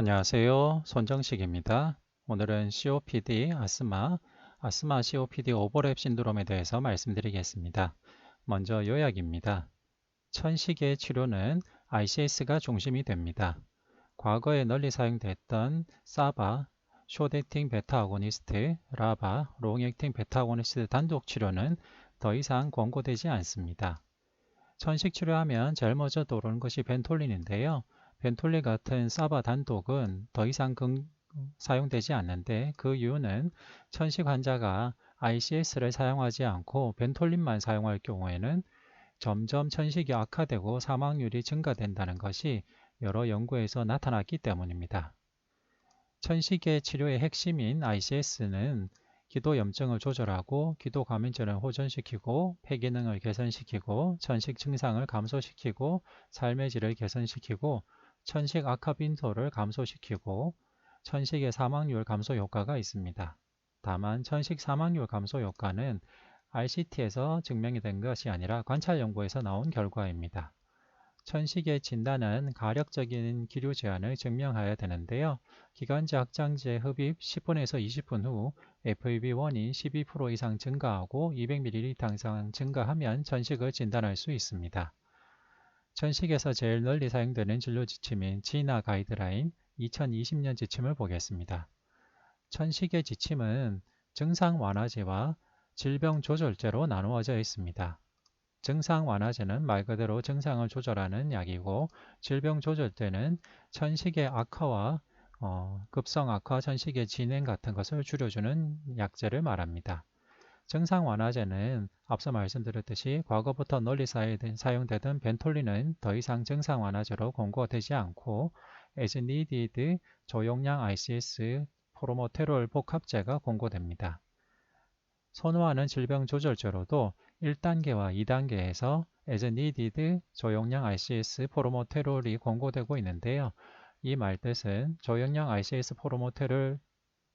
안녕하세요. 손정식입니다. 오늘은 COPD, 아스마 COPD 오버랩 신드롬에 대해서 말씀드리겠습니다. 먼저 요약입니다. 천식의 치료는 ICS가 중심이 됩니다. 과거에 널리 사용됐던 사바, 숏액팅 베타 아고니스트, 라바, 롱액팅 베타 아고니스트 단독 치료는 더 이상 권고되지 않습니다. 천식 치료하면 제일 먼저 떠오르는 것이 벤톨린인데요. 벤톨린 같은 사바 단독은 더 이상 사용되지 않는데 그 이유는 천식 환자가 ICS를 사용하지 않고 벤톨린만 사용할 경우에는 점점 천식이 악화되고 사망률이 증가된다는 것이 여러 연구에서 나타났기 때문입니다. 천식의 치료의 핵심인 ICS는 기도 염증을 조절하고 기도 감염증을 호전시키고 폐 기능을 개선시키고 천식 증상을 감소시키고 삶의 질을 개선시키고 천식 악화 빈도를 감소시키고 천식의 사망률 감소 효과가 있습니다. 다만 천식 사망률 감소 효과는 RCT에서 증명이 된 것이 아니라 관찰 연구에서 나온 결과입니다. 천식의 진단은 가력적인 기류 제한을 증명해야 되는데요. 기관지 확장제 흡입 10분에서 20분 후 FEV1이 12% 이상 증가하고 200ml 이상 증가하면 천식을 진단할 수 있습니다. 천식에서 제일 널리 사용되는 진료 지침인 지나 가이드라인 2020년 지침을 보겠습니다. 천식의 지침은 증상 완화제와 질병 조절제로 나누어져 있습니다. 증상 완화제는 말 그대로 증상을 조절하는 약이고 질병 조절제는 천식의 악화와 급성 악화, 천식의 진행 같은 것을 줄여주는 약제를 말합니다. 증상 완화제는 앞서 말씀드렸듯이 과거부터 널리 사용되던 벤톨린은 더 이상 증상 완화제로 권고되지 않고 as needed 저용량 ICS 포르모테롤 복합제가 권고됩니다. 선호하는 질병 조절제로도 1단계와 2단계에서 as needed 저용량 ICS 포르모테롤이 권고되고 있는데요. 이 말뜻은 저용량 ICS 포르모테롤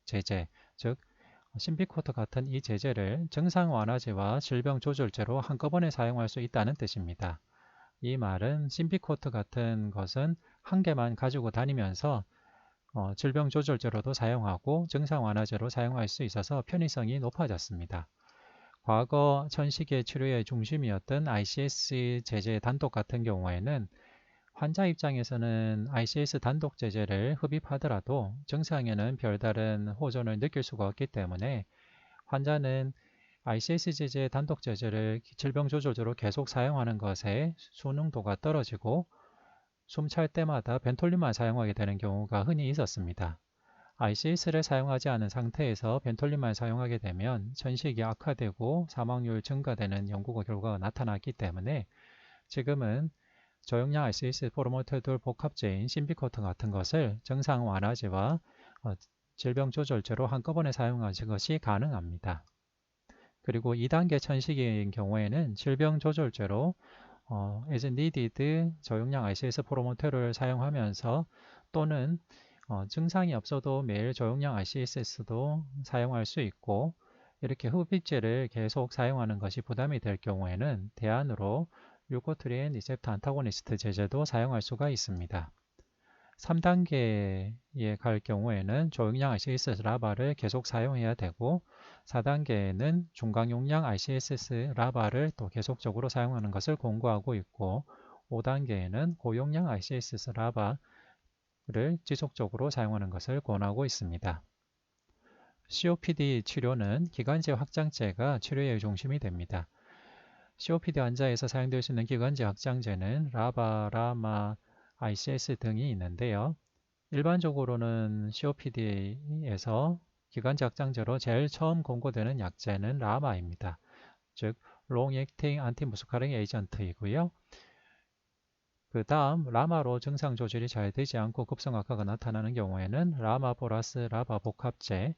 제제, 즉 심피코트 같은 이 제제를 증상 완화제와 질병 조절제로 한꺼번에 사용할 수 있다는 뜻입니다. 이 말은 심피코트 같은 것은 한 개만 가지고 다니면서 질병 조절제로도 사용하고 증상 완화제로 사용할 수 있어서 편의성이 높아졌습니다. 과거 천식의 치료의 중심이었던 ICS 제제 단독 같은 경우에는 환자 입장에서는 ICS 단독 제제를 흡입하더라도 증상에는 별다른 호전을 느낄 수가 없기 때문에 환자는 ICS 제제 단독 제제를 질병 조절제로 계속 사용하는 것에 순응도가 떨어지고 숨찰 때마다 벤톨린만 사용하게 되는 경우가 흔히 있었습니다. ICS를 사용하지 않은 상태에서 벤톨린만 사용하게 되면 천식이 악화되고 사망률 증가되는 연구 결과가 나타났기 때문에 지금은 저용량 ICS 포르모테돌 복합제인 심비코트 같은 것을 증상 완화제와 질병 조절제로 한꺼번에 사용하는 것이 가능합니다. 그리고 2단계 천식인 경우에는 질병 조절제로 as needed 저용량 ICS 포르모테롤을 사용하면서 또는 증상이 없어도 매일 저용량 ICS도 사용할 수 있고 이렇게 흡입제를 계속 사용하는 것이 부담이 될 경우에는 대안으로 류코트린 리셉터 안타고니스트 제제도 사용할 수가 있습니다. 3단계에 갈 경우에는 저용량 ICS 라바를 계속 사용해야 되고 4단계에는 중강용량 ICS 라바를 또 계속적으로 사용하는 것을 권고하고 있고 5단계에는 고용량 ICS 라바를 지속적으로 사용하는 것을 권하고 있습니다. COPD 치료는 기관지 확장제가 치료의 중심이 됩니다. COPD 환자에서 사용될 수 있는 기관지 확장제는 라바, 라마, ICS 등이 있는데요. 일반적으로는 COPD에서 기관지 확장제로 제일 처음 권고되는 약제는 라마입니다. 즉, 롱액팅 안티무스카링 에이전트이고요. 그 다음 라마로 증상 조절이 잘 되지 않고 급성 악화가 나타나는 경우에는 라마 플러스 라바 복합제,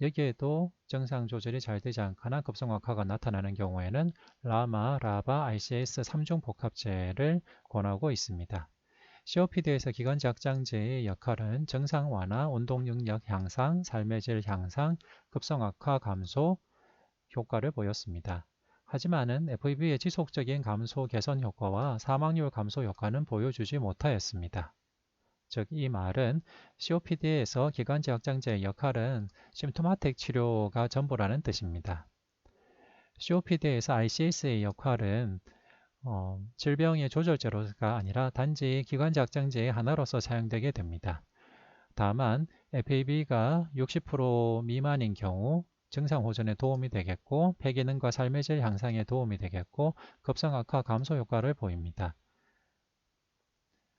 여기에도 증상 조절이 잘 되지 않거나 급성 악화가 나타나는 경우에는 라마, 라바, ICS 3중 복합제를 권하고 있습니다. COPD에서 기관지 확장제의 역할은 증상 완화, 운동 능력 향상, 삶의 질 향상, 급성 악화 감소 효과를 보였습니다. 하지만은 FEV의 지속적인 감소 개선 효과와 사망률 감소 효과는 보여주지 못하였습니다. 즉 이 말은 COPD에서 기관지 확장제의 역할은 심토마틱 치료가 전부라는 뜻입니다. COPD에서 ICS의 역할은 질병의 조절제로가 아니라 단지 기관지 확장제의 하나로서 사용되게 됩니다. 다만 FAB가 60% 미만인 경우 증상 호전에 도움이 되겠고 폐기능과 삶의 질 향상에 도움이 되겠고 급성악화 감소 효과를 보입니다.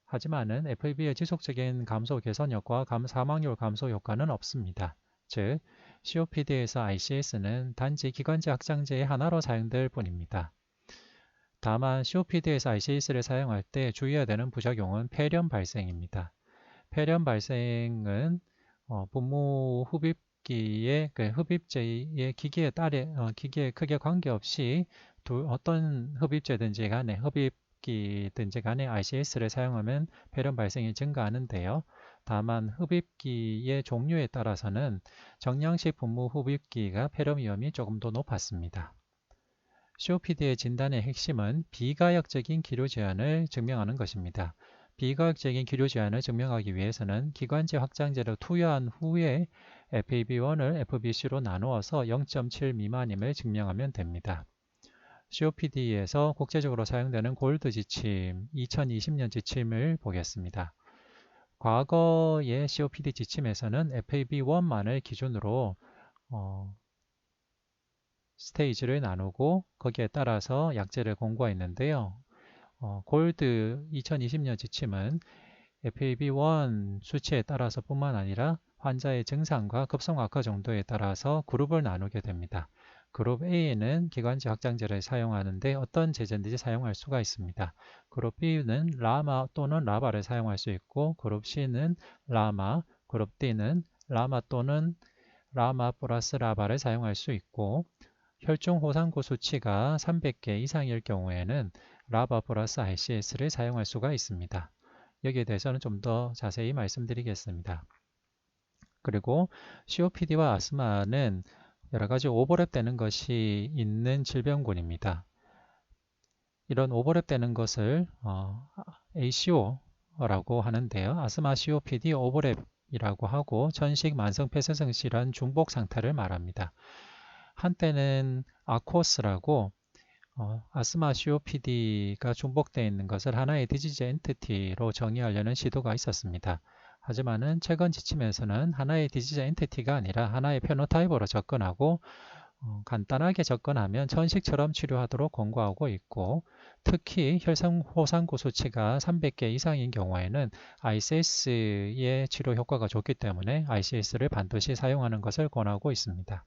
하지만은 FAB의 지속적인 감소 개선력과 사망률 감소 효과는 없습니다. 즉 COPD에서 ICS는 단지 기관지 확장제의 하나로 사용될 뿐입니다. 다만 COPD에서 ICS를 사용할 때 주의해야 되는 부작용은 폐렴 발생입니다. 폐렴 발생은 분무 흡입기의 흡입제의 기기에 크게 관계없이 어떤 흡입제든지 간에 흡입기든지 간에 ICS를 사용하면 폐렴 발생이 증가하는데요. 다만 흡입기의 종류에 따라서는 정량식 분무 흡입기가 폐렴 위험이 조금 더 높았습니다. COPD의 진단의 핵심은 비가역적인 기료 제한을 증명하는 것입니다. 비가역적인 기료 제한을 증명하기 위해서는 기관지 확장제를 투여한 후에 FEV1을 FBC로 나누어서 0.7 미만임을 증명하면 됩니다. COPD에서 국제적으로 사용되는 골드 지침, 2020년 지침을 보겠습니다. 과거의 COPD 지침에서는 FEV1만을 기준으로 스테이지를 나누고 거기에 따라서 약제를 공고했는데요. 골드 2020년 지침은 FEV1 수치에 따라서 뿐만 아니라 환자의 증상과 급성악화 정도에 따라서 그룹을 나누게 됩니다. 그룹 A는 기관지 확장제를 사용하는데 어떤 제제든지 사용할 수가 있습니다. 그룹 B는 라마 또는 라바를 사용할 수 있고 그룹 C는 라마, 그룹 D는 라마 또는 라마 플러스 라바를 사용할 수 있고 혈중 호산구 수치가 300개 이상일 경우에는 라바 플러스 ICS를 사용할 수가 있습니다. 여기에 대해서는 좀 더 자세히 말씀드리겠습니다. 그리고 COPD와 아스마는 여러 가지 오버랩되는 것이 있는 질병군입니다. 이런 오버랩되는 것을 ACO라고 하는데요. 아스마 COPD 오버랩이라고 하고 전식 만성 폐쇄성 질환 중복 상태를 말합니다. 한때는 아코스라고 아스마 COPD가 중복되어 있는 것을 하나의 디지즈 엔티티로 정의하려는 시도가 있었습니다. 하지만은 최근 지침에서는 하나의 디지즈 엔티티가 아니라 하나의 페노타입으로 접근하고 간단하게 접근하면 전식처럼 치료하도록 권고하고 있고 특히 혈성 호산구 수치가 300개 이상인 경우에는 ICS의 치료 효과가 좋기 때문에 ICS를 반드시 사용하는 것을 권하고 있습니다.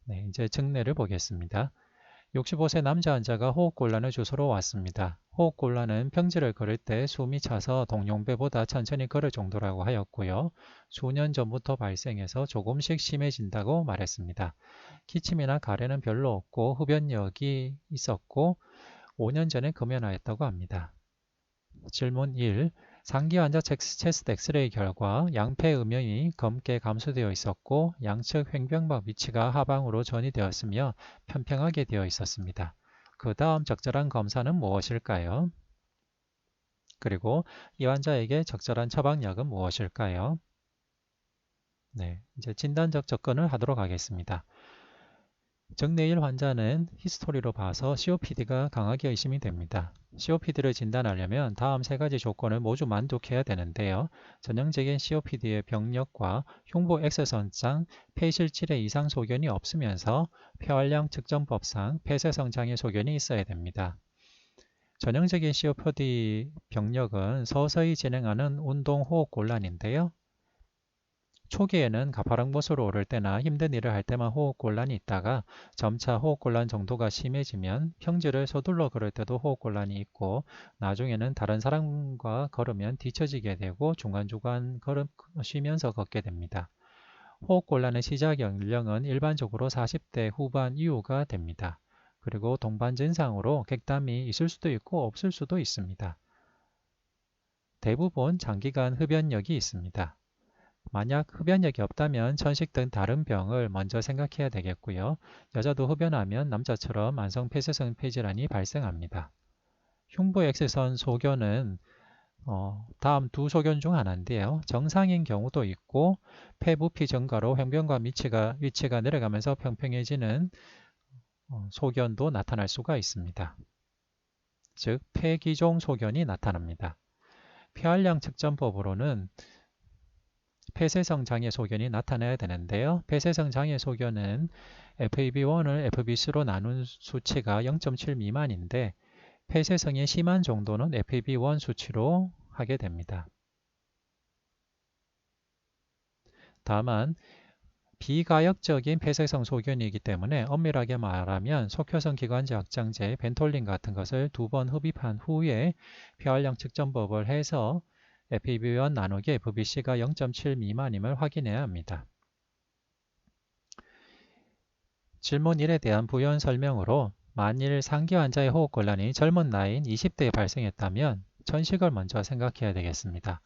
네, 이제 증례를 보겠습니다. 65세 남자 환자가 호흡곤란을 주소로 왔습니다. 호흡곤란은 평지를 걸을 때 숨이 차서 동용배보다 천천히 걸을 정도라고 하였고요. 수년 전부터 발생해서 조금씩 심해진다고 말했습니다. 기침이나 가래는 별로 없고 흡연력이 있었고 5년 전에 금연하였다고 합니다. 질문 1. 상기 환자 체스트 엑스레이 결과 양폐 음영이 검게 감소되어 있었고 양측 횡병막 위치가 하방으로 전이되었으며 평평하게 되어 있었습니다. 그 다음 적절한 검사는 무엇일까요? 그리고 이 환자에게 적절한 처방약은 무엇일까요? 네, 이제 진단적 접근을 하도록 하겠습니다. 정내일 환자는 히스토리로 봐서 COPD가 강하게 의심이 됩니다. COPD를 진단하려면 다음 세 가지 조건을 모두 만족해야 되는데요. 전형적인 COPD의 병력과 흉부 X선상 폐실질의 이상 소견이 없으면서 폐활량 측정법상 폐쇄성 장애 소견이 있어야 됩니다. 전형적인 COPD 병력은 서서히 진행하는 운동호흡곤란인데요. 초기에는 가파랑못으로 오를 때나 힘든 일을 할 때만 호흡곤란이 있다가 점차 호흡곤란 정도가 심해지면 평지를 서둘러 걸을 때도 호흡곤란이 있고 나중에는 다른 사람과 걸으면 뒤처지게 되고 중간중간 쉬면서 걷게 됩니다. 호흡곤란의 시작 연령은 일반적으로 40대 후반 이후가 됩니다. 그리고 동반 증상으로 객담이 있을 수도 있고 없을 수도 있습니다. 대부분 장기간 흡연력이 있습니다. 만약 흡연력이 없다면 천식 등 다른 병을 먼저 생각해야 되겠고요. 여자도 흡연하면 남자처럼 만성 폐쇄성 폐질환이 발생합니다. 흉부 X선 소견은 다음 두 소견 중 하나인데요. 정상인 경우도 있고 폐부피 증가로 횡변과 위치가 내려가면서 평평해지는 소견도 나타날 수가 있습니다. 즉 폐기종 소견이 나타납니다. 폐활량 측정법으로는 폐쇄성 장애 소견이 나타나야 되는데요. 폐쇄성 장애 소견은 FEV1을 FBC로 나눈 수치가 0.7 미만인데 폐쇄성이 심한 정도는 FEV1 수치로 하게 됩니다. 다만 비가역적인 폐쇄성 소견이기 때문에 엄밀하게 말하면 속효성 기관지 확장제 벤톨린 같은 것을 2번 흡입한 후에 폐활량 측정법을 해서 FEV1 나누기 FBC가 0.7 미만임을 확인해야 합니다. 질문 1에 대한 부연 설명으로 만일 상기 환자의 호흡곤란이 젊은 나이인 20대에 발생했다면 천식을 먼저 생각해야 되겠습니다.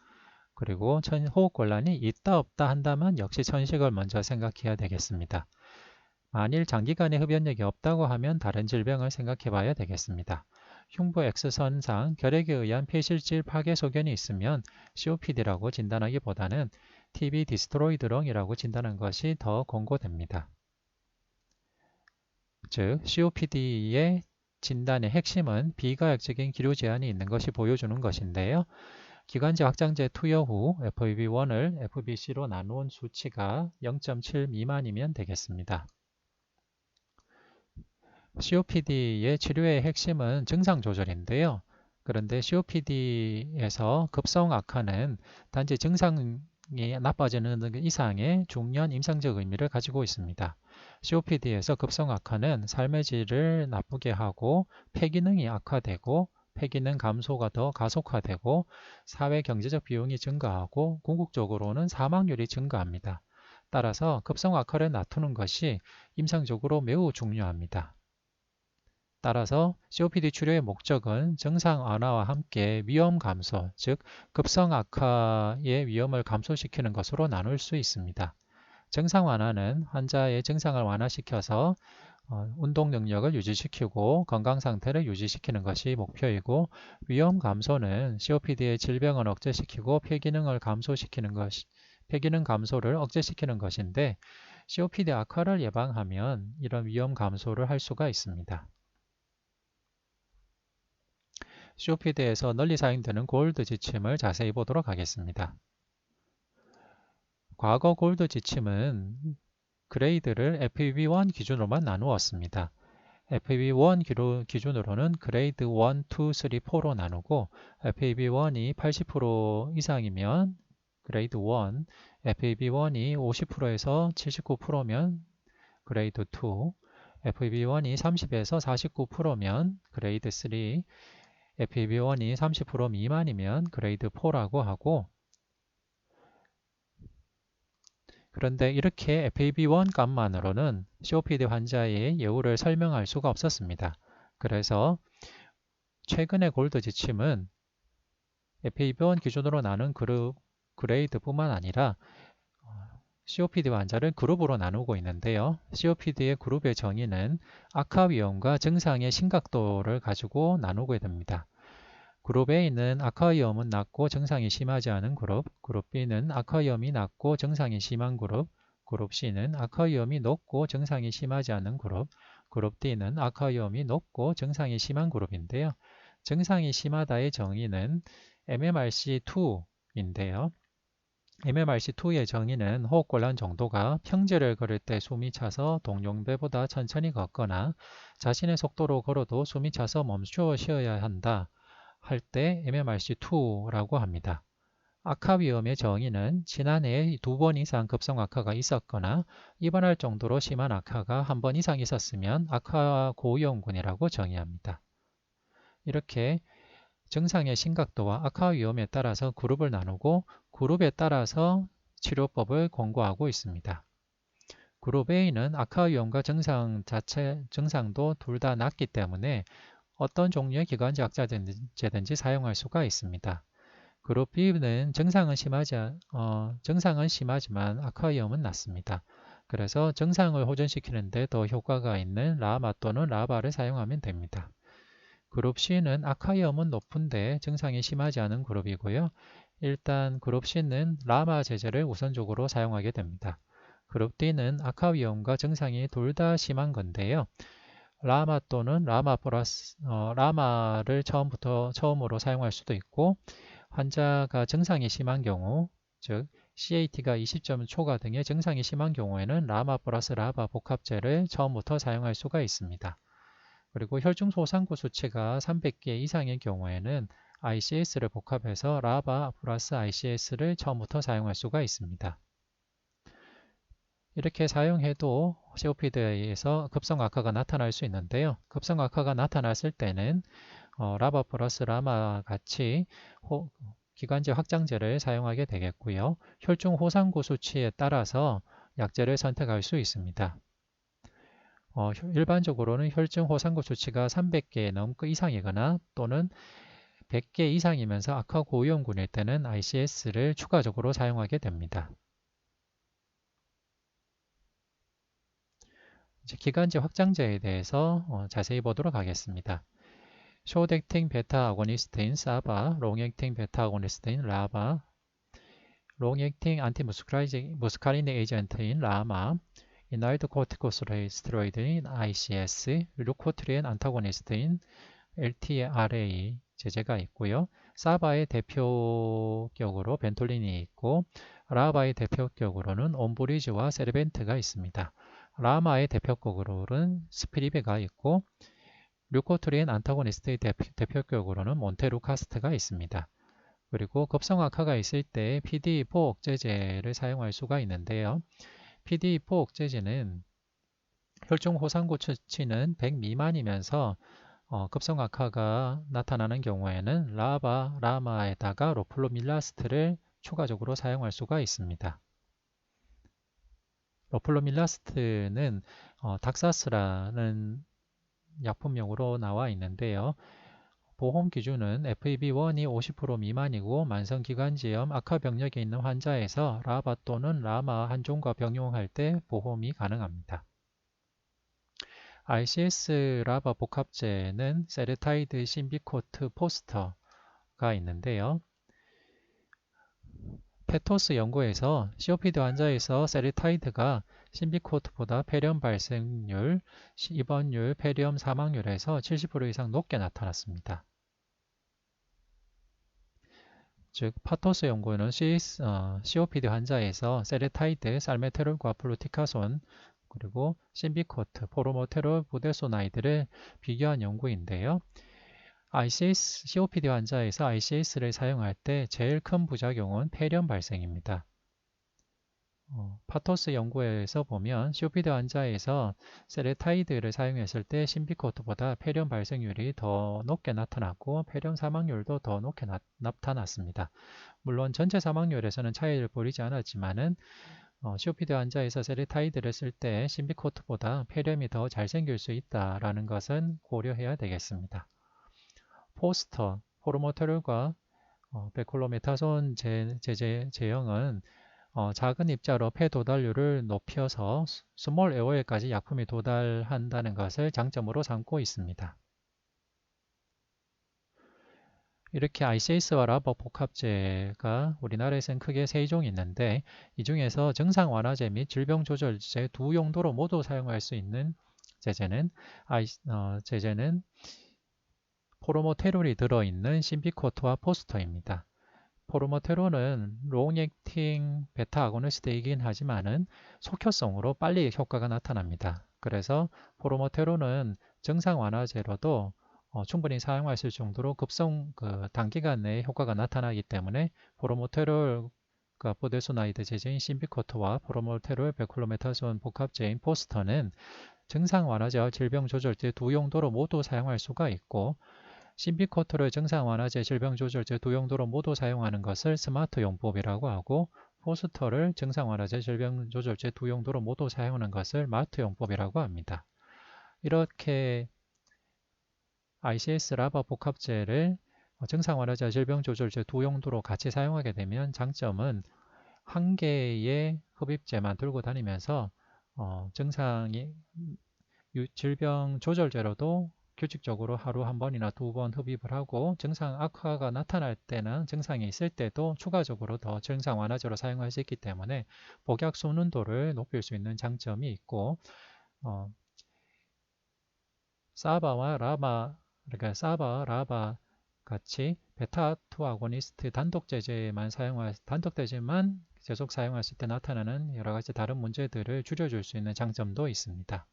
그리고 호흡곤란이 있다 없다 한다면 역시 천식을 먼저 생각해야 되겠습니다. 만일 장기간의 흡연력이 없다고 하면 다른 질병을 생각해 봐야 되겠습니다. 흉부 X선상 결핵에 의한 폐실질 파괴 소견이 있으면 COPD라고 진단하기보다는 TB 디스트로이드렁이라고 진단하는 것이 더 권고됩니다. 즉 COPD의 진단의 핵심은 비가역적인 기류 제한이 있는 것이 보여주는 것인데요. 기관지 확장제 투여 후 FEV1을 FBC로 나눈 수치가 0.7 미만이면 되겠습니다. COPD의 치료의 핵심은 증상 조절인데요. 그런데 COPD에서 급성 악화는 단지 증상이 나빠지는 이상의 중요한 임상적 의미를 가지고 있습니다. COPD에서 급성 악화는 삶의 질을 나쁘게 하고 폐기능이 악화되고 폐기능 감소가 더 가속화되고 사회 경제적 비용이 증가하고 궁극적으로는 사망률이 증가합니다. 따라서 급성 악화를 낮추는 것이 임상적으로 매우 중요합니다. 따라서 COPD 치료의 목적은 증상 완화와 함께 위험 감소, 즉 급성 악화의 위험을 감소시키는 것으로 나눌 수 있습니다. 증상 완화는 환자의 증상을 완화시켜서 운동 능력을 유지시키고 건강 상태를 유지시키는 것이 목표이고, 위험 감소는 COPD의 질병을 억제시키고 폐기능 감소를 억제시키는 것인데, COPD 악화를 예방하면 이런 위험 감소를 할 수가 있습니다. COPD에서 널리 사용되는 골드 지침을 자세히 보도록 하겠습니다. 과거 골드 지침은 그레이드를 FEV1 기준으로만 나누었습니다. FEV1 기준으로는 그레이드 1, 2, 3, 4로 나누고 FEV1이 80% 이상이면 그레이드 1, FEV1이 50%에서 79%면 그레이드 2, FEV1이 30에서 49%면 그레이드 3, FEV1이 30% 미만이면 그레이드 4라고 하고, 그런데 이렇게 FEV1 값만으로는 COPD 환자의 예후를 설명할 수가 없었습니다. 그래서 최근의 골드 지침은 FEV1 기준으로 나눈 그레이드뿐만 아니라 COPD 환자를 그룹으로 나누고 있는데요. COPD의 그룹의 정의는 악화 위험과 증상의 심각도를 가지고 나누게 됩니다. 그룹 A는 악화 위험은 낮고 증상이 심하지 않은 그룹, 그룹 B는 악화 위험이 낮고 증상이 심한 그룹, 그룹 C는 악화 위험이 높고 증상이 심하지 않은 그룹, 그룹 D는 악화 위험이 높고 증상이 심한 그룹인데요. 증상이 심하다의 정의는 MMRC2인데요. MMRC2의 정의는 호흡곤란 정도가 평지를 걸을 때 숨이 차서 동용배보다 천천히 걷거나 자신의 속도로 걸어도 숨이 차서 멈추어 쉬어야 한다 할 때 MMRC2라고 합니다. 악화 위험의 정의는 지난해에 2번 이상 급성 악화가 있었거나 입원할 정도로 심한 악화가 한 번 이상 있었으면 악화 고위험군이라고 정의합니다. 이렇게 증상의 심각도와 악화 위험에 따라서 그룹을 나누고 그룹에 따라서 치료법을 권고하고 있습니다. 그룹 A는 악화 위험과 증상도 둘 다 낮기 때문에 어떤 종류의 기관지 확장제든지 사용할 수가 있습니다. 그룹 B는 증상은 심하지만 악화 위험은 낮습니다. 그래서 증상을 호전시키는 데 더 효과가 있는 라마 또는 라바를 사용하면 됩니다. 그룹 C는 아카이엄은 높은데 증상이 심하지 않은 그룹이고요. 일단 그룹 C는 라마 제제를 우선적으로 사용하게 됩니다. 그룹 D는 아카위험과 증상이 둘 다 심한 건데요. 라마 또는 라마 플러스 라마를 처음으로 사용할 수도 있고, 환자가 증상이 심한 경우, 즉 CAT가 20점 초과 등의 증상이 심한 경우에는 라마 플러스 라바 복합제를 처음부터 사용할 수가 있습니다. 그리고 혈중 소상구 수치가 300개 이상의 경우에는 ICS를 복합해서 라바 플러스 ICS를 처음부터 사용할 수가 있습니다. 이렇게 사용해도 COPD에서 급성 악화가 나타날 수 있는데요. 급성 악화가 나타났을 때는 라바 플러스 라마 같이 기관지 확장제를 사용하게 되겠고요. 혈중 호상구 수치에 따라서 약제를 선택할 수 있습니다. 일반적으로는 혈중 호상구 수치가 300개 넘고 이상이거나 또는 100개 이상이면서 악화 고위험군일 때는 ICS를 추가적으로 사용하게 됩니다. 이제 기관지 확장제에 대해서 자세히 보도록 하겠습니다. 숏액팅 베타 아고니스트인 사바, 롱액팅 베타 아고니스트인 라바, 롱액팅 안티무스카리닉 에이전트인 라마, 이나이드 코티코스테로이드인 ICS, 루코트리엔 안타고니스트인 LTRA 제제가 있고요. 사바의 대표격으로 벤톨린이 있고, 라바의 대표격으로는 옴브리즈와 세르벤트가 있습니다. 라마의 대표격으로는 스피리베가 있고, 류코트리엔 안타고니스트의 대표격으로는 몬테루카스트가 있습니다. 그리고 급성 악화가 있을 때 PDE4 억제제를 사용할 수가 있는데요. PDE4 억제제는 혈중 호상구 수치는 100 미만이면서 급성 악화가 나타나는 경우에는 라마에다가 로플로밀라스트를 추가적으로 사용할 수가 있습니다. 로플로밀라스트는 닥사스라는 약품명으로 나와 있는데요. 보험 기준은 FEV1이 50% 미만이고 만성기관지염 악화 병력이 있는 환자에서 라바 또는 라마 한 종과 병용할 때 보험이 가능합니다. ICS 라바 복합제는 세르타이드 심비코트 포스터가 있는데요. 페토스 연구에서 COPD 환자에서 세르타이드가 심비코트보다 폐렴 발생률, 입원율, 폐렴 사망률에서 70% 이상 높게 나타났습니다. 즉, 파토스 연구는 COPD 환자에서 세르타이드, 살메테롤과 플루티카손, 그리고 심비코트, 포르모테롤, 부데소나이드를 비교한 연구인데요. COPD 환자에서 ICS를 사용할 때 제일 큰 부작용은 폐렴 발생입니다. 파토스 연구에서 보면 COPD 환자에서 세르타이드를 사용했을 때 심비코트보다 폐렴 발생률이 더 높게 나타났고 폐렴 사망률도 더 높게 나타났습니다. 물론 전체 사망률에서는 차이를 보이지 않았지만은 COPD 환자에서 세르타이드를 쓸 때 심비코트보다 폐렴이 더 잘 생길 수 있다는 것은 고려해야 되겠습니다. 포스터, 포르모테롤과 베콜로메타손 제형은 작은 입자로 폐 도달률을 높여서 스몰 에어웨이까지 약품이 도달한다는 것을 장점으로 삼고 있습니다. 이렇게 ICS와 라바 복합제가 우리나라에서는 크게 3종이 있는데 이 중에서 증상 완화제 및 질병 조절제 두 용도로 모두 사용할 수 있는 제제는 포르모테롤이 들어있는 심비코트와 포스터입니다. 포르모테롤은 롱액팅 베타 아고니스트이긴 하지만은 속효성으로 빨리 효과가 나타납니다. 그래서 포르모테롤은 증상 완화제로도 충분히 사용하실 정도로 단기간 내에 효과가 나타나기 때문에 포르모테롤과 부데소나이드 제제인 심비코트와 포르모테롤 베클로메타손 복합제인 포스터는 증상 완화제와 질병 조절제 두 용도로 모두 사용할 수가 있고, 심비코트를 증상 완화제, 질병 조절제 두 용도로 모두 사용하는 것을 스마트 용법이라고 하고, 포스터를 증상 완화제, 질병 조절제 두 용도로 모두 사용하는 것을 마트 용법이라고 합니다. 이렇게 ICS 라바 복합제를 증상 완화제, 질병 조절제 두 용도로 같이 사용하게 되면 장점은 한 개의 흡입제만 들고 다니면서 질병 조절제로도 규칙적으로 하루 한 번이나 두 번 흡입을 하고 증상 악화가 나타날 때는 증상이 있을 때도 추가적으로 더 증상 완화제로 사용할 수 있기 때문에 복약 순운도를 높일 수 있는 장점이 있고 사바와 라바 그러니까 사바, 라바 같이 베타2 아고니스트 단독 제제만 계속 사용했을 때 나타나는 여러 가지 다른 문제들을 줄여줄 수 있는 장점도 있습니다.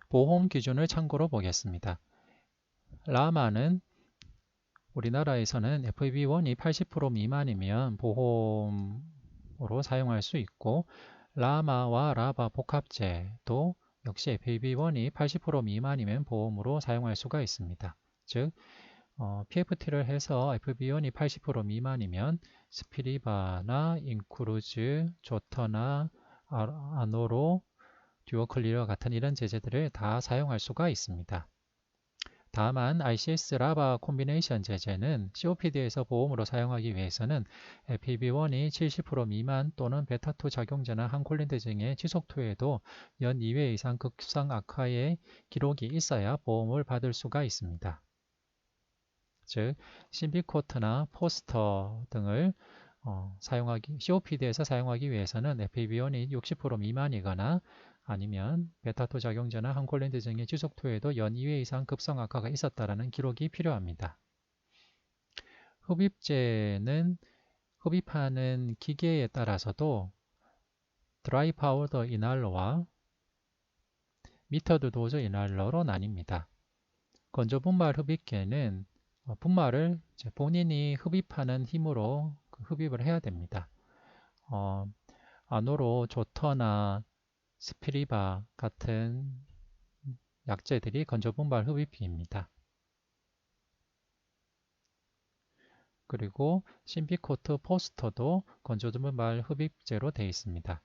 보험 기준을 참고로 보겠습니다. 라마는 우리나라에서는 FEV1이 80% 미만이면 보험으로 사용할 수 있고 라마와 라바 복합제도 역시 FEV1이 80% 미만이면 보험으로 사용할 수가 있습니다. 즉 PFT를 해서 FEV1이 80% 미만이면 스피리바나 인쿠루즈, 조터나 아노로, 듀오클리어 같은 이런 제제들을 다 사용할 수가 있습니다. 다만 ICS 라바 콤비네이션 제제는 COPD에서 보험으로 사용하기 위해서는 FEV1이 70% 미만 또는 베타2 작용자나 항콜린대증의 지속투에도 연 2회 이상 급성 악화의 기록이 있어야 보험을 받을 수가 있습니다. 즉, 심비코트나 포스터 등을 COPD에서 사용하기 위해서는 FEV1이 60% 미만이거나 아니면 베타2 작용자나 항콜린대증의 지속투에도 연 2회 이상 급성 악화가 있었다라는 기록이 필요합니다. 흡입제는 흡입하는 기계에 따라서도 드라이 파우더 이날러와 미터드 도즈 이날러로 나뉩니다. 건조 분말 흡입기는 분말을 본인이 흡입하는 힘으로 흡입을 해야 됩니다. 아노로, 조터나 스피리바 같은 약제들이 건조 분말 흡입기입니다. 그리고 심비코트 포스터도 건조 분말 흡입제로 되어 있습니다.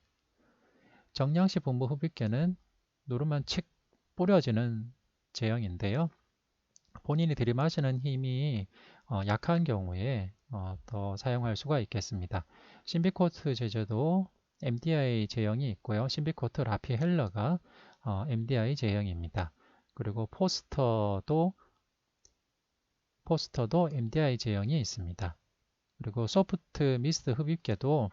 정량시 분무 흡입기는 누르면 칙 뿌려지는 제형인데요. 본인이 들이마시는 힘이 약한 경우에 더 사용할 수가 있겠습니다. 심비코트 제제도 MDI 제형이 있고요. 심비코트 라피헬러가 MDI 제형입니다. 그리고 포스터도 MDI 제형이 있습니다. 그리고 소프트 미스트 흡입계도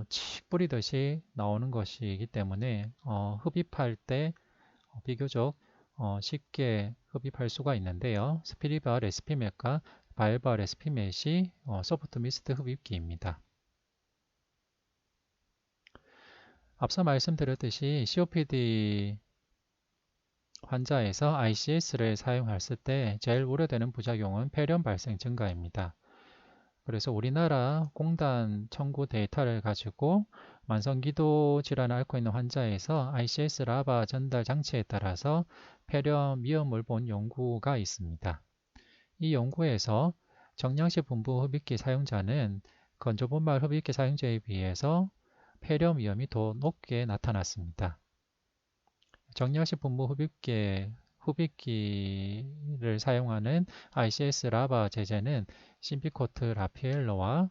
칙 뿌리듯이 나오는 것이기 때문에 흡입할 때 비교적 쉽게 흡입할 수가 있는데요. 스피리바 레스피맷과 바이바 레스피맷이 소프트 미스트 흡입기입니다. 앞서 말씀드렸듯이 COPD 환자에서 ICS를 사용했을 때 제일 우려되는 부작용은 폐렴 발생 증가입니다. 그래서 우리나라 공단 청구 데이터를 가지고 만성기도 질환을 앓고 있는 환자에서 ICS 라바 전달 장치에 따라서 폐렴 위험을 본 연구가 있습니다. 이 연구에서 정량시 분부 흡입기 사용자는 건조분말 흡입기 사용자에 비해서 폐렴 위험이 더 높게 나타났습니다. 정량시 분무 흡입기를 사용하는 ICS 라바 제제는 심비코트 라피엘러와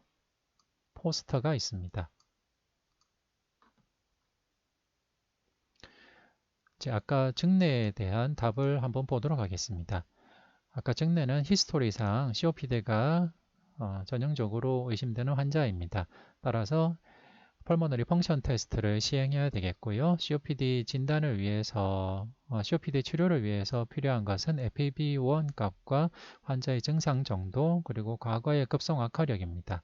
포스터가 있습니다. 아까 증례에 대한 답을 한번 보도록 하겠습니다. 아까 증례는 히스토리상 COPD가 전형적으로 의심되는 환자입니다. 따라서 펄모너리 펑션 테스트를 시행해야 되겠고요. COPD 진단을 위해서, COPD 치료를 위해서 필요한 것은 FEV1 값과 환자의 증상 정도, 그리고 과거의 급성 악화력입니다.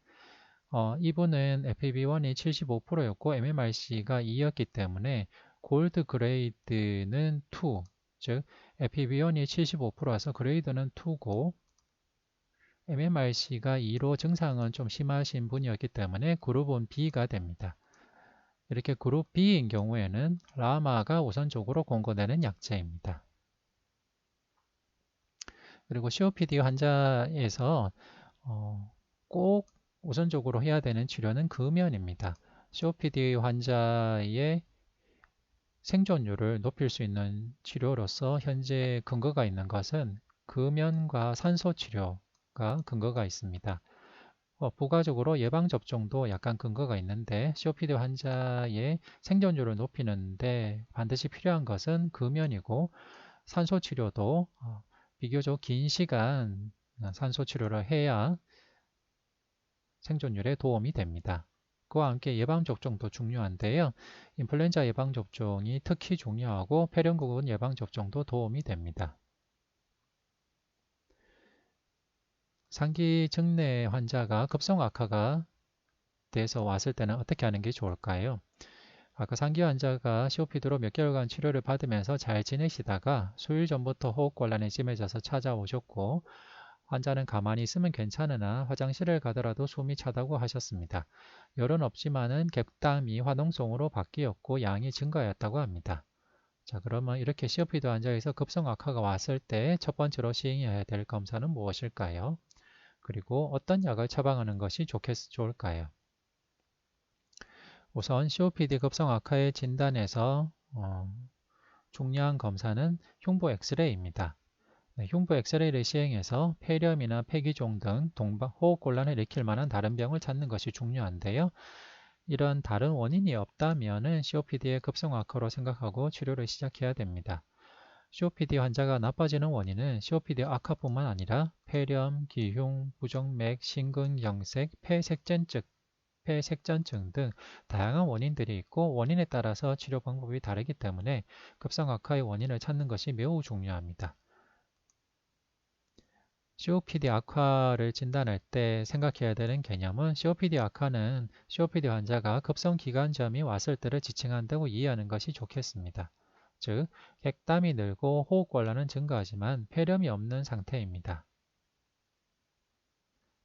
이분은 FEV1이 75%였고 MMRC가 2였기 때문에 골드 그레이드는 2, 즉 FEV1이 75%라서 그레이드는 2고 MMRC가 2로 증상은 좀 심하신 분이었기 때문에 그룹은 B가 됩니다. 이렇게 그룹 B인 경우에는 라마가 우선적으로 권고되는 약제입니다. 그리고 COPD 환자에서 꼭 우선적으로 해야 되는 치료는 금연입니다. COPD 환자의 생존율을 높일 수 있는 치료로서 현재 근거가 있는 것은 금연과 산소 치료가 근거가 있습니다. 부가적으로 예방접종도 약간 근거가 있는데 COPD 환자의 생존율을 높이는데 반드시 필요한 것은 금연이고 산소치료도 비교적 긴 시간 산소치료를 해야 생존율에 도움이 됩니다. 그와 함께 예방접종도 중요한데요. 인플루엔자 예방접종이 특히 중요하고 폐렴구군 예방접종도 도움이 됩니다. 상기 증내 환자가 급성 악화가 돼서 왔을 때는 어떻게 하는 게 좋을까요? 아까 상기 환자가 COPD로 몇 개월간 치료를 받으면서 잘 지내시다가 수일 전부터 호흡곤란이 심해져서 찾아오셨고 환자는 가만히 있으면 괜찮으나 화장실을 가더라도 숨이 차다고 하셨습니다. 열은 없지만은 객담이 화농성으로 바뀌었고 양이 증가했다고 합니다. 자, 그러면 이렇게 COPD 환자에서 급성 악화가 왔을 때 첫 번째로 시행해야 될 검사는 무엇일까요? 그리고 어떤 약을 처방하는 것이 좋을까요? 우선 COPD 급성 악화의 진단에서 중요한 검사는 흉부 엑스레이입니다. 네, 흉부 엑스레이를 시행해서 폐렴이나 폐기종 등 호흡곤란을 일으킬 만한 다른 병을 찾는 것이 중요한데요. 이런 다른 원인이 없다면 COPD의 급성 악화로 생각하고 치료를 시작해야 됩니다. COPD 환자가 나빠지는 원인은 COPD 악화뿐만 아니라 폐렴, 기흉, 부정맥, 심근경색, 폐색전증 등 다양한 원인들이 있고 원인에 따라서 치료 방법이 다르기 때문에 급성 악화의 원인을 찾는 것이 매우 중요합니다. COPD 악화를 진단할 때 생각해야 되는 개념은 COPD 악화는 COPD 환자가 급성 기관지염이 왔을 때를 지칭한다고 이해하는 것이 좋겠습니다. 즉, 객담이 늘고 호흡곤란은 증가하지만 폐렴이 없는 상태입니다.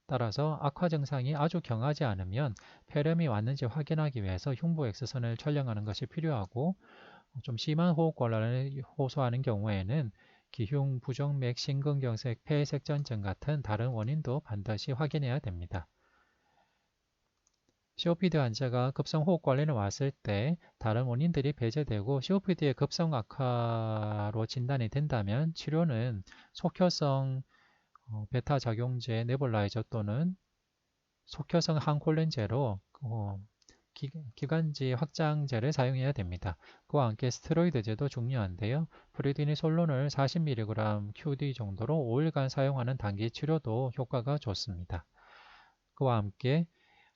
따라서 악화 증상이 아주 경하지 않으면 폐렴이 왔는지 확인하기 위해서 흉부 X선을 촬영하는 것이 필요하고 좀 심한 호흡곤란을 호소하는 경우에는 기흉, 부정맥, 심근경색, 폐색전증 같은 다른 원인도 반드시 확인해야 됩니다. COPD 환자가 급성 호흡곤란이 왔을 때 다른 원인들이 배제되고 COPD의 급성 악화로 진단이 된다면 치료는 속효성 베타 작용제 네볼라이저 또는 속효성 항콜린제로 기관지 확장제를 사용해야 됩니다. 그와 함께 스테로이드제도 중요한데요. 프리디니솔론을 40mg QD 정도로 5일간 사용하는 단기 치료도 효과가 좋습니다. 그와 함께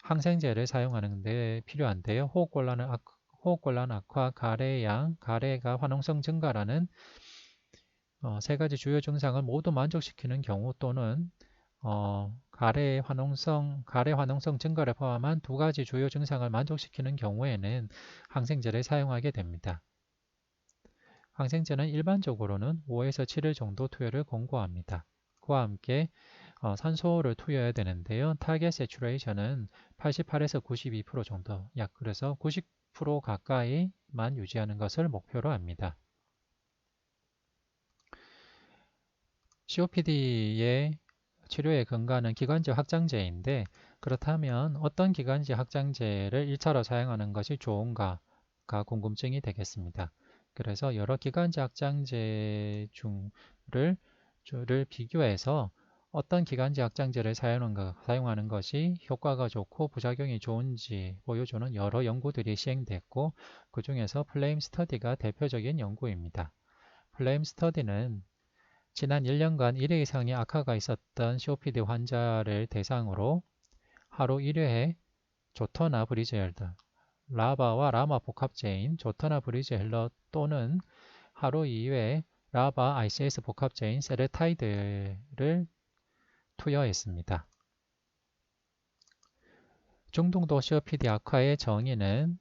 항생제를 사용하는 데 필요한데요. 호흡곤란 악화, 가래양, 가래가 화농성 증가라는 세 가지 주요 증상을 모두 만족시키는 경우 또는 가래 화농성 증가를 포함한 두 가지 주요 증상을 만족시키는 경우에는 항생제를 사용하게 됩니다. 항생제는 일반적으로는 5에서 7일 정도 투여를 권고합니다. 그와 함께 산소를 투여해야 되는데요. 타겟 세츄레이션은 88에서 92% 정도, 약 그래서 90% 가까이만 유지하는 것을 목표로 합니다. COPD의 치료의 근간은 기관지 확장제인데 그렇다면 어떤 기관지 확장제를 1차로 사용하는 것이 좋은가가 궁금증이 되겠습니다. 그래서 여러 기관지 확장제 중를 비교해서 어떤 기관지 확장제를 사용하는 것이 효과가 좋고 부작용이 좋은지 보여주는 여러 연구들이 시행됐고 그 중에서 플레임 스터디가 대표적인 연구입니다. 플레임 스터디는 지난 1년간 1회 이상의 악화가 있었던 COPD 환자를 대상으로 하루 1회에 조터나 브리즈헬더, 라바와 라마 복합제인 조터나 브리즈헬러 또는 하루 2회 라바 ICS 복합제인 세레타이드를 투여했습니다. 중등도 COPD 악화의 정의는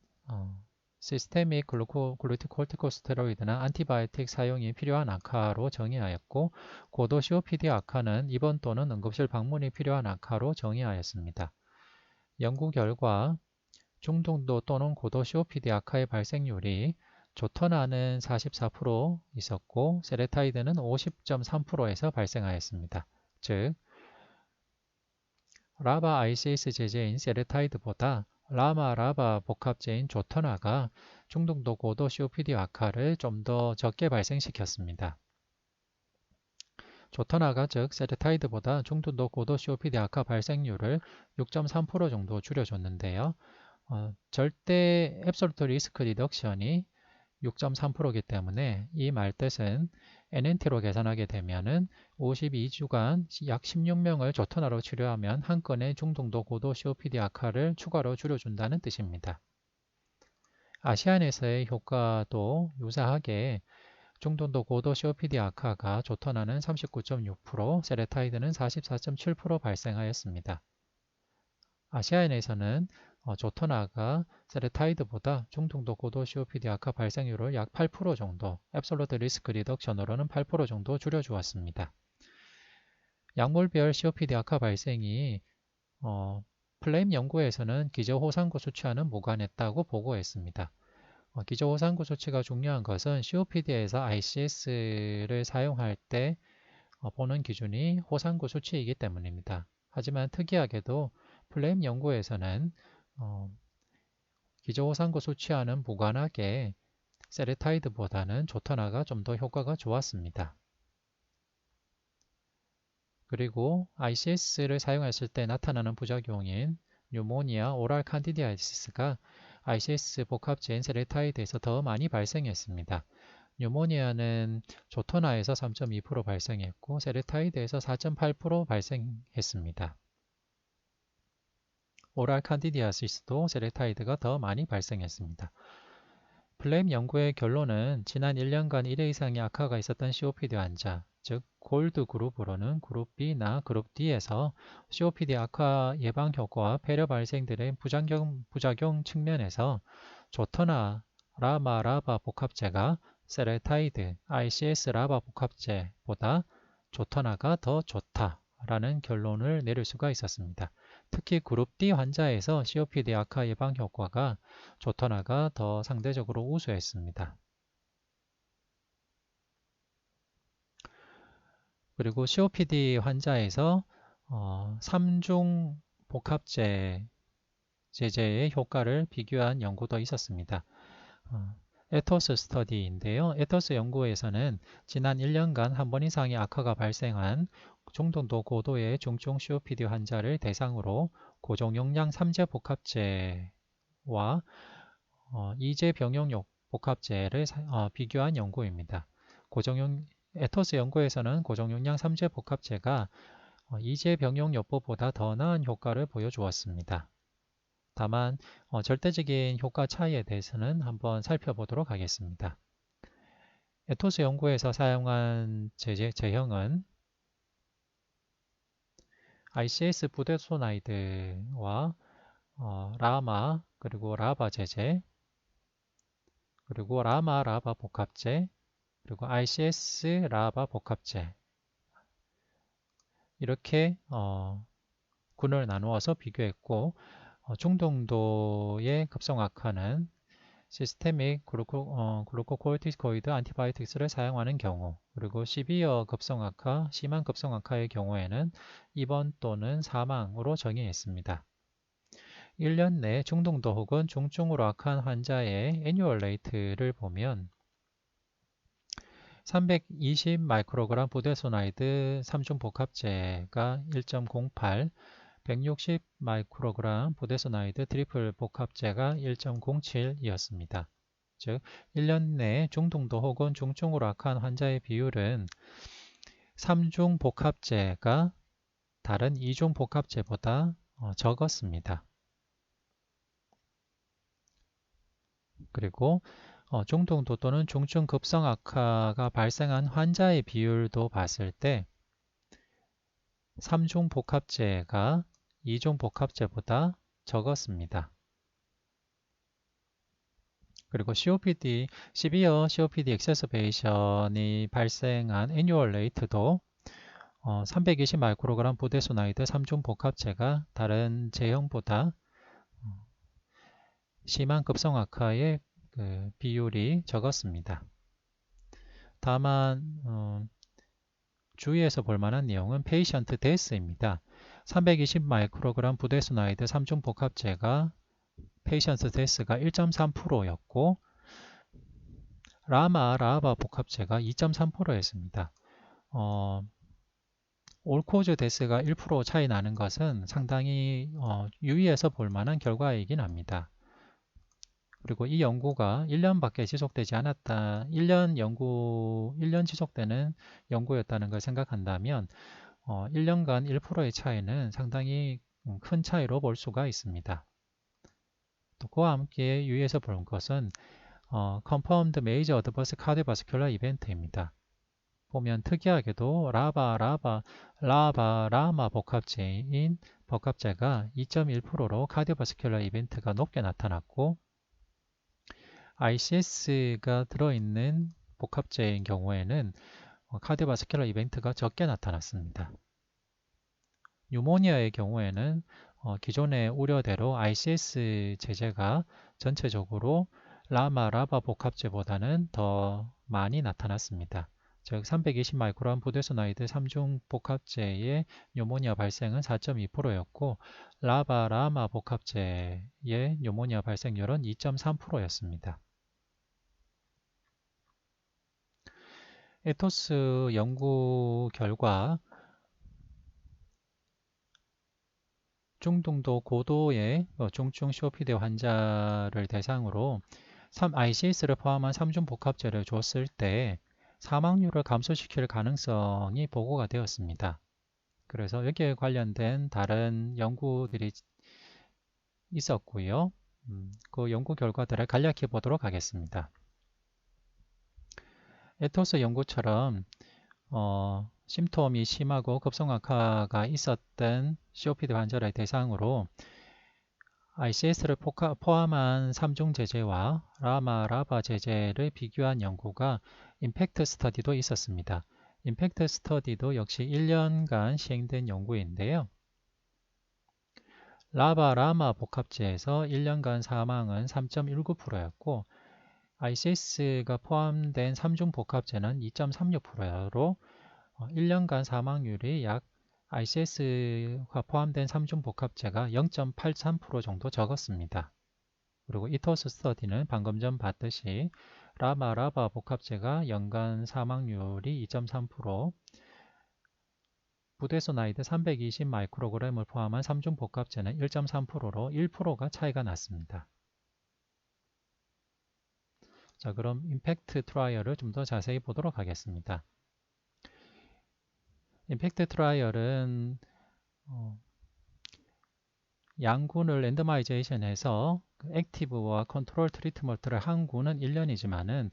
시스테믹 글루코콜티코스테로이드나 안티바이오틱 사용이 필요한 악화로 정의하였고 고도 COPD 악화는 입원 또는 응급실 방문이 필요한 악화로 정의하였습니다. 연구 결과 중등도 또는 고도 COPD 악화의 발생률이 조터나는 44% 있었고 세레타이드는 50.3%에서 발생하였습니다. 즉 라바 ICS 제제인 세레타이드보다 라마-라바 복합제인 조터나가 중등도 고도 COPD 악화를 좀 더 적게 발생시켰습니다. 조터나가 즉 세르타이드보다 중등도 고도 COPD 악화 발생률을 6.3% 정도 줄여줬는데요. 절대 앱솔루트 리스크 리덕션이 6.3%이기 때문에 이 말뜻은 NNT로 계산하게 되면은 52주간 약 16명을 조터나로 치료하면 한 건의 중등도 고도 COPD 악화를 추가로 줄여준다는 뜻입니다. 아시안에서의 효과도 유사하게 중등도 고도 COPD 악화가 조터나는 39.6%, 세레타이드는 44.7% 발생하였습니다. 아시안에서는 조터나가 세레타이드보다 중등도 고도 COPD 악화 발생률을 약 8% 정도, 앱솔루트 리스크 리덕션으로는 8% 정도 줄여주었습니다. 약물별 COPD 악화 발생이 플레임 연구에서는 기저호상구 수치와는 무관했다고 보고했습니다. 기저호상구 수치가 중요한 것은 COPD에서 ICS를 사용할 때 보는 기준이 호상구 수치이기 때문입니다. 하지만 특이하게도 플레임 연구에서는 기저호상구 수치와는 무관하게 세레타이드보다는 조터나가 좀 더 효과가 좋았습니다. 그리고 ICS를 사용했을 때 나타나는 부작용인 뉴모니아, 오랄 칸디디아이티스가 ICS 복합제인 세레타이드에서 더 많이 발생했습니다. 뉴모니아는 조터나에서 3.2% 발생했고 세레타이드에서 4.8% 발생했습니다. 오랄 칸디디아시스도 세레타이드가 더 많이 발생했습니다. 플레임 연구의 결론은 지난 1년간 1회 이상의 악화가 있었던 COPD 환자, 즉 골드 그룹으로는 그룹 B나 그룹 D에서 COPD 악화 예방 효과와 폐렴 발생들의 부작용 측면에서 조터나, 라마, 라바 복합제가 세레타이드, ICS 라바 복합제보다 조터나가 더 좋다라는 결론을 내릴 수가 있었습니다. 특히 그룹 D 환자에서 COPD 악화 예방 효과가 조터나가 더 상대적으로 우수했습니다. 그리고 COPD 환자에서 3중 복합제 제제의 효과를 비교한 연구도 있었습니다. 에토스 스터디인데요. 에토스 연구에서는 지난 1년간 한 번 이상의 악화가 발생한 중등도 고도의 중증 COPD 환자를 대상으로 고정용량 3제 복합제와 2제 병용력 복합제를 비교한 연구입니다. 에토스 연구에서는 고정용량 3제 복합제가 2제 병용요법보다 더 나은 효과를 보여주었습니다. 다만 절대적인 효과 차이에 대해서는 한번 살펴보도록 하겠습니다. 에토스 연구에서 사용한 제형은 ICS 부데소나이드와 라마 그리고 라바 제제 그리고 라마 라바 복합제 그리고 ICS 라바 복합제 이렇게 군을 나누어서 비교했고 중등도의 급성 악화는 시스테믹 글루코코르티코이드 안티바이오틱스를 사용하는 경우 그리고 시비어 급성 악화, 심한 급성 악화의 경우에는 입원 또는 사망으로 정의했습니다. 1년 내 중등도 혹은 중증으로 악한 환자의 애뉴얼 레이트를 보면 320 마이크로그램 부데소나이드 3중 복합제가 1.08, 160 마이크로그램 부데소나이드 트리플 복합제가 1.07이었습니다. 즉 1년 내 중등도 혹은 중증으로 악한 환자의 비율은 3중 복합제가 다른 2중 복합제보다 적었습니다. 그리고 중등도 또는 중증 급성 악화가 발생한 환자의 비율도 봤을 때 3중 복합제가 2중 복합제보다 적었습니다. 그리고 COPD, 시비어 COPD 엑세서베이션이 발생한 애뉴얼 레이트도 320 마이크로그램 부데소나이드 3중 복합제가 다른 제형보다 심한 급성 악화의 비율이 적었습니다. 다만 주의해서 볼 만한 내용은 페이션트 데스입니다. 320 마이크로그램 부데소나이드 3중 복합제가 페이션트 데스가 1.3%였고 라마, 라바 복합제가 2.3%였습니다. 올코즈 데스가 1% 차이 나는 것은 상당히 유의해서 볼 만한 결과이긴 합니다. 그리고 이 연구가 1년밖에 지속되지 않았다. 1년 지속되는 연구였다는 걸 생각한다면 1년간 1%의 차이는 상당히 큰 차이로 볼 수가 있습니다. 또 그와 함께 유의해서 볼 것은 Confirmed Major Adverse Cardiovascular Event입니다. 보면 특이하게도 라마 복합제인 복합제가 2.1%로 카디오바스큘러 이벤트가 높게 나타났고 ICS가 들어있는 복합제인 경우에는 카디오바스큘러 이벤트가 적게 나타났습니다. 뉴모니아의 경우에는 기존의 우려대로 ICS 제제가 전체적으로 라바 복합제보다는 더 많이 나타났습니다. 즉 320 마이크로그램 부데소나이드 3중 복합제의 뉴모니아 발생은 4.2%였고 라마 복합제의 뉴모니아 발생률은 2.3%였습니다. 에토스 연구 결과 중등도 고도의 중증 COPD 환자를 대상으로 ICS를 포함한 3중 복합제를 줬을 때 사망률을 감소시킬 가능성이 보고가 되었습니다. 그래서 여기에 관련된 다른 연구들이 있었고요. 그 연구 결과들을 간략히 보도록 하겠습니다. 에토스 연구처럼 심톰이 심하고 급성악화가 있었던 COPD 환자를 대상으로 ICS를 포함한 3중 제제와 라바 제제를 비교한 연구가 임팩트 스터디도 있었습니다. 임팩트 스터디도 역시 1년간 시행된 연구인데요. 라마 복합제에서 1년간 사망은 3.19%였고 ICS가 포함된 3중 복합제는 2.36%로 1년간 사망률이 약 ICS가 포함된 3중 복합제가 0.83% 정도 적었습니다. 그리고 이토스 스터디는 방금 전 봤듯이 라바 복합제가 연간 사망률이 2.3%, 부데소나이드 320 마이크로그램을 포함한 3중 복합제는 1.3%로 1%가 차이가 났습니다. 자, 그럼 임팩트 트라이얼을 좀 더 자세히 보도록 하겠습니다. 임팩트 트라이얼은 양군을 랜더마이제이션해서 액티브와 컨트롤 트리트먼트를 한 군은 1년이지만은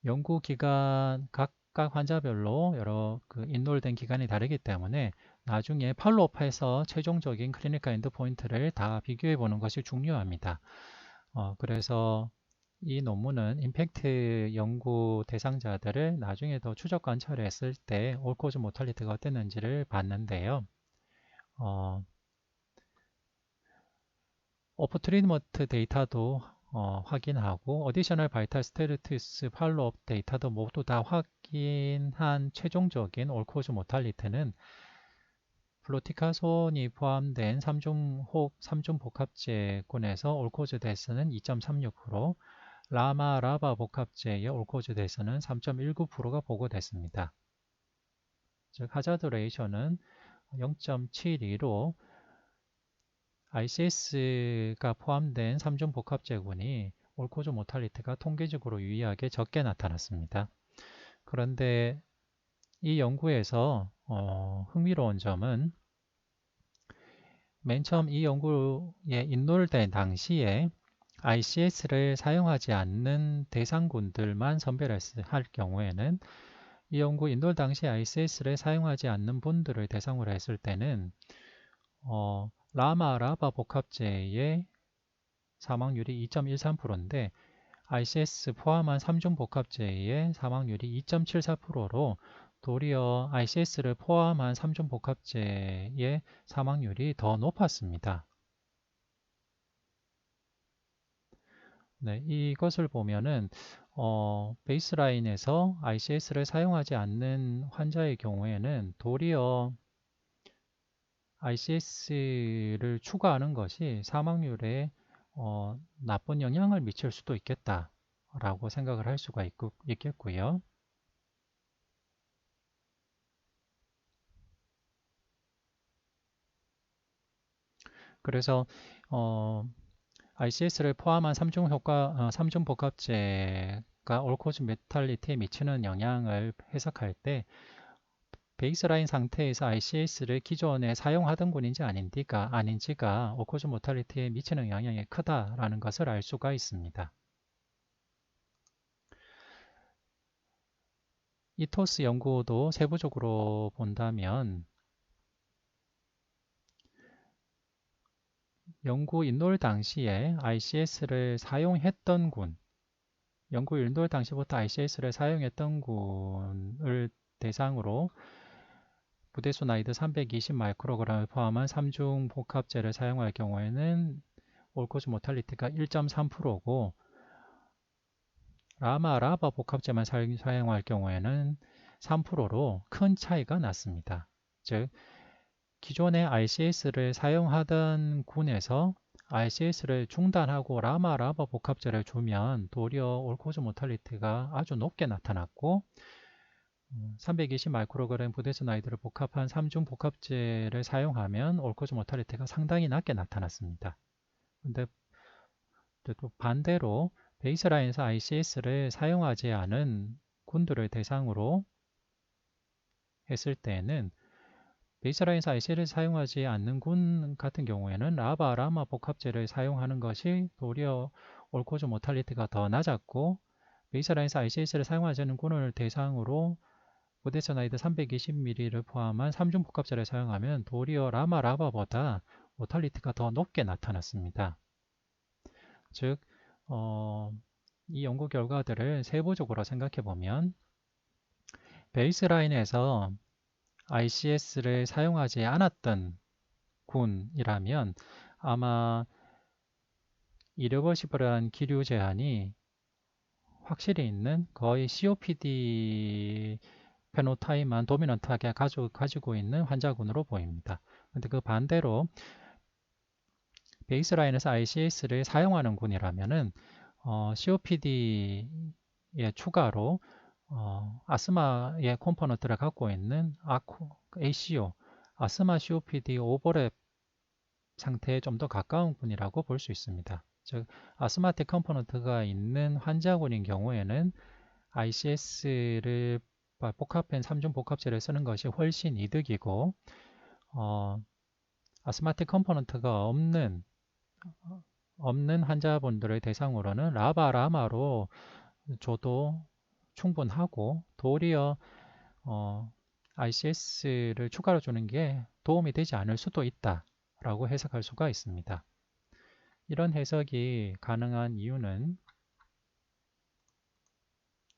연구 기간 각각 환자별로 여러 인롤된 기간이 다르기 때문에 나중에 팔로우업해서 최종적인 클리니컬 엔드포인트를 다 비교해 보는 것이 중요합니다. 그래서 이 논문은 임팩트 연구 대상자들을 나중에 더 추적 관찰했을 때 올코즈 모탈리티가 어땠는지를 봤는데요. 오프 트리트먼트 데이터도 확인하고 어디셔널 바이탈 스테리티스 팔로업 데이터도 모두 다 확인한 최종적인 올코즈 모탈리티는 플로티카손이 포함된 3중 복합제군에서 올코즈 데스는 2.36%, 라바 복합제의 올코즈 데스는 3.19%가 보고됐습니다. 즉 하자드 레이셔는 0.72로 ICS가 포함된 3중 복합제군이 올코즈 모탈리티가 통계적으로 유의하게 적게 나타났습니다. 그런데 이 연구에서 흥미로운 점은 맨 처음 이 연구에 인롤된 당시에 ICS를 사용하지 않는 대상군들만 선별할 경우에는 이 연구 인돌 당시 ICS를 사용하지 않는 분들을 대상으로 했을 때는 라바 복합제의 사망률이 2.13%인데 ICS 포함한 3중 복합제의 사망률이 2.74%로 도리어 ICS를 포함한 3중 복합제의 사망률이 더 높았습니다. 네, 이것을 보면은 베이스라인에서 ICS를 사용하지 않는 환자의 경우에는 도리어 ICS를 추가하는 것이 사망률에 나쁜 영향을 미칠 수도 있겠다라고 생각을 할 수가 있겠고요. 그래서 ICS를 포함한 3중 복합제가 올코즈 모탈리티에 미치는 영향을 해석할 때 베이스라인 상태에서 ICS를 기존에 사용하던 군인지 아닌지가 올코즈 모탈리티에 미치는 영향이 크다라는 것을 알 수가 있습니다. 이토스 연구도 세부적으로 본다면 연구 인돌 당시에 ICS를 사용했던 군, 연구 인돌 당시부터 ICS를 사용했던 군을 대상으로 부대수 나이드 320 마이크로그램을 포함한 3중 복합제를 사용할 경우에는 올코즈 모탈리티가 1.3%고 라바 복합제만 사용할 경우에는 3%로 큰 차이가 났습니다. 즉 기존의 ICS를 사용하던 군에서 ICS를 중단하고 라바 복합제를 주면 도리어 올코즈 모탈리티가 아주 높게 나타났고 320 마이크로그램 부대수 나이드를 복합한 3중 복합제를 사용하면 올코즈 모탈리티가 상당히 낮게 나타났습니다. 근데 또 반대로 베이스라인에서 ICS를 사용하지 않은 군들을 대상으로 했을 때에는 베이스라인에서 ICS를 사용하지 않는 군 같은 경우에는 라마 복합제를 사용하는 것이 도리어 올코즈 모탈리티가 더 낮았고 베이스라인에서 ICS를 사용하지 않는 군을 대상으로 부대수 나이드 320ml를 포함한 3중 복합제를 사용하면 도리어 라바보다 모탈리티가 더 높게 나타났습니다. 즉, 이 연구 결과들을 세부적으로 생각해 보면 베이스라인에서 ICS를 사용하지 않았던 군이라면 아마 이리버시블한 기류 제한이 확실히 있는 거의 COPD 페노타입만 도미넌트하게 가지고 있는 환자군으로 보입니다. 근데 그 반대로 베이스라인에서 ICS를 사용하는 군이라면은 COPD에 추가로 아스마의 컴포넌트를 갖고 있는 ACO, 아스마 COPD 오버랩 상태에 좀 더 가까운 군이라고 볼 수 있습니다. 즉, 아스마틱 컴포넌트가 있는 환자군인 경우에는 ICS를 복합한 3중 복합제를 쓰는 것이 훨씬 이득이고 아스마틱 컴포넌트가 없는 환자분들을 대상으로는 라마로 줘도 충분하고 도리어 ICS를 추가로 주는 게 도움이 되지 않을 수도 있다라고 해석할 수가 있습니다. 이런 해석이 가능한 이유는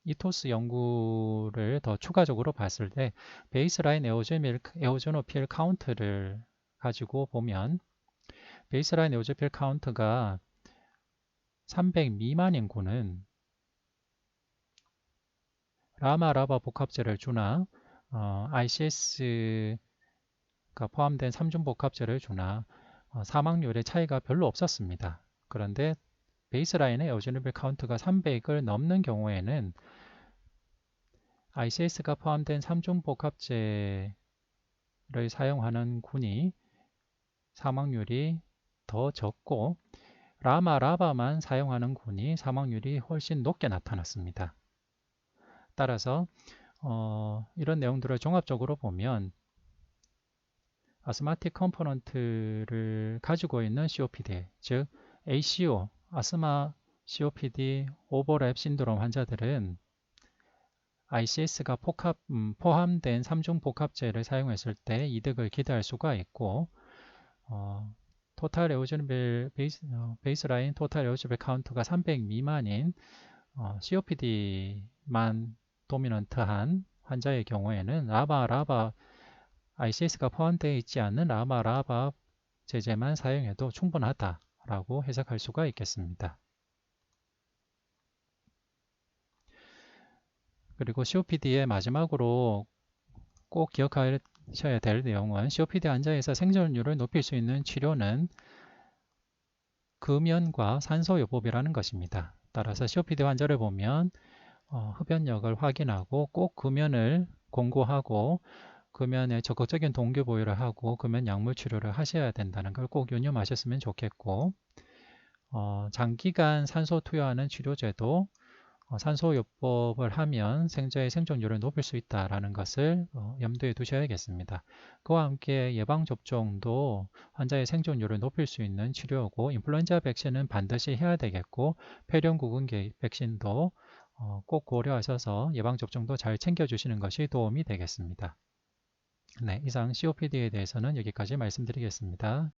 이토스 연구를 더 추가적으로 봤을 때 베이스라인 에오조노필 카운트를 가지고 보면 베이스라인 에오조노필 카운트가 300 미만인 군은 라바 복합제를 주나 ICS가 포함된 3중 복합제를 주나 사망률의 차이가 별로 없었습니다. 그런데 베이스라인의 에오조노필 카운트가 300을 넘는 경우에는 ICS가 포함된 3중 복합제를 사용하는 군이 사망률이 더 적고 라바만 사용하는 군이 사망률이 훨씬 높게 나타났습니다. 따라서 이런 내용들을 종합적으로 보면 아스마틱 컴포넌트를 가지고 있는 COPD, 즉 ACO, 아스마 COPD 오버랩 신드롬 환자들은 ICS가 포함된 3중 복합제를 사용했을 때 이득을 기대할 수가 있고 베이스라인 토탈 에오지빌 카운트가 300 미만인 COPD만 도미넌트한 환자의 경우에는 라바 ICS가 포함되어 있지 않는 라바 제제만 사용해도 충분하다라고 해석할 수가 있겠습니다. 그리고 COPD의 마지막으로 꼭 기억하셔야 될 내용은 COPD 환자에서 생존율을 높일 수 있는 치료는 금연과 산소요법이라는 것입니다. 따라서 COPD 환자를 보면 흡연력을 확인하고 꼭 금연을 권고하고 금연에 적극적인 동기부여를 하고 금연 약물 치료를 하셔야 된다는 걸 꼭 유념하셨으면 좋겠고, 장기간 산소 투여하는 치료제도 산소요법을 하면 생자의 생존율을 높일 수 있다는 것을 염두에 두셔야겠습니다. 그와 함께 예방접종도 환자의 생존율을 높일 수 있는 치료고, 인플루엔자 백신은 반드시 해야 되겠고, 폐렴구근계 백신도 꼭 고려하셔서 예방접종도 잘 챙겨주시는 것이 도움이 되겠습니다. 네, 이상 COPD에 대해서는 여기까지 말씀드리겠습니다.